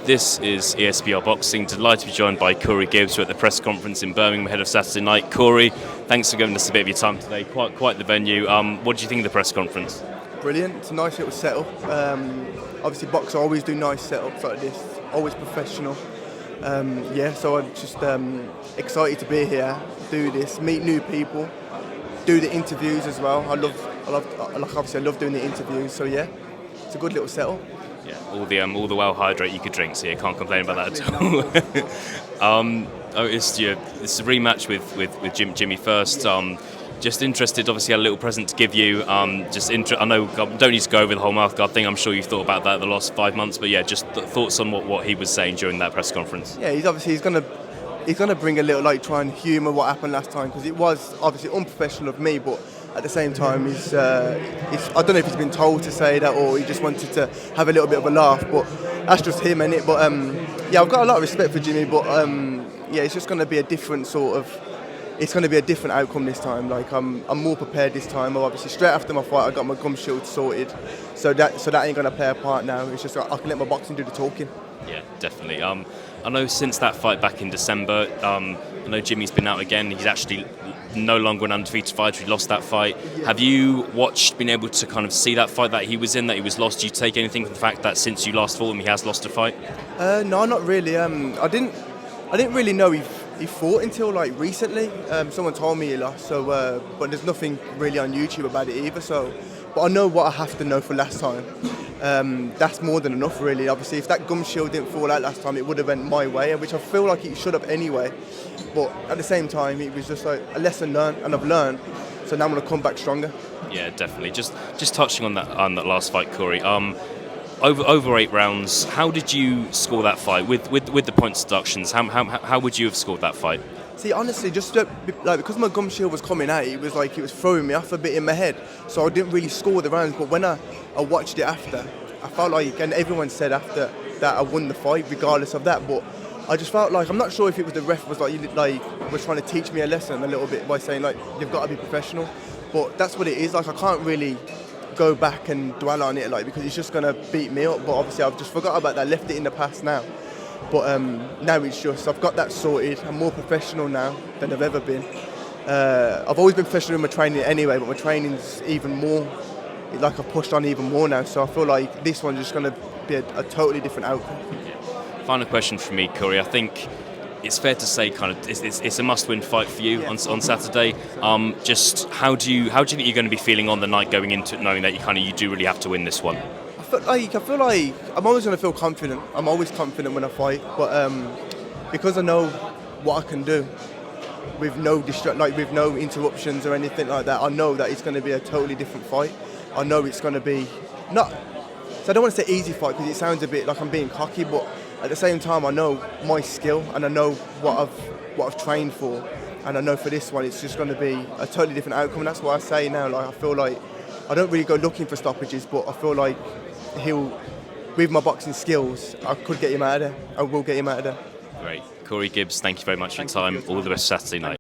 This is ESPR Boxing. Delighted to be joined by CORI GIBBS. We're at the press conference in Birmingham ahead of Saturday night. CORI, thanks for giving us a bit of your time today. Quite the venue. What do you think of the press conference? Brilliant. It's a nice little setup. Obviously, boxers always do nice setups like this. Always professional. So I'm just excited to be here, do this, meet new people, do the interviews as well. I love doing the interviews. So yeah, it's a good little setup. Yeah, all the well hydrate you could drink, so you can't complain about that at all. It's a rematch with Jimmy first. Just interested, obviously had a little present to give you. I know I don't need to go over the whole mouthguard thing. I'm sure you've thought about that the last 5 months, but yeah, just thoughts on what he was saying during that press conference. Yeah, he's gonna bring a little try and humour what happened last time, because it was obviously unprofessional of me, but at the same time, I don't know if he's been told to say that or he just wanted to have a little bit of a laugh, but that's just him, innit? But I've got a lot of respect for Jimmy, but it's just going to be a different it's going to be a different outcome this time. I'm more prepared this time. Obviously, straight after my fight, I got my gum shield sorted, so that ain't going to play a part now. It's just I can let my boxing do the talking. Yeah, definitely. I know since that fight back in December, I know Jimmy's been out again. He's actually no longer an undefeated fighter. He lost that fight. Yeah. Have you been able to kind of see that fight that he was in, that he was lost? Do you take anything from the fact that since you last fought him, he has lost a fight? No, not really. I didn't really know he fought until recently. Someone told me he lost. So, but there's nothing really on YouTube about it either. So, but I know what I have to know for last time. That's more than enough, really. Obviously, if that gum shield didn't fall out last time, it would have went my way, which I feel like it should have anyway. But at the same time, it was just a lesson learned, and I've learned. So now I'm going to come back stronger. Yeah, definitely. Just touching on that last fight, CORI. Over 8 rounds. How did you score that fight with the points deductions? How would you have scored that fight? See, honestly, just because my gum shield was coming out, it was throwing me off a bit in my head. So I didn't really score the rounds. But when I watched it after, I felt like, and everyone said after that I won the fight, regardless of that. But I just felt like, I'm not sure if it was the ref was was trying to teach me a lesson a little bit by saying you've got to be professional. But that's what it is. I can't really go back and dwell on it because it's just gonna beat me up. But obviously I've just forgot about that, left it in the past now. But now it's just, I've got that sorted. I'm more professional now than I've ever been. I've always been professional in my training anyway, but my training's even more, I've pushed on even more now. So I feel like this one's just going to be a totally different outcome. Final question from me, CORI. I think it's fair to say it's a must-win fight for you on Saturday. Just how do you think you're going to be feeling on the night going into it, knowing that you do really have to win this one? I feel like I'm always going to feel confident. I'm always confident when I fight, but because I know what I can do with no with no interruptions or anything like that, I know that it's going to be a totally different fight. I know it's going to be not. So I don't want to say easy fight because it sounds a bit like I'm being cocky, but at the same time, I know my skill and I know what I've trained for, and I know for this one it's just going to be a totally different outcome. And that's why I say now, I feel like I don't really go looking for stoppages, but I feel like with my boxing skills, I could get him out of there. I will get him out of there. Great. CORI GIBBS, thank you very much for your time. All the best Saturday night.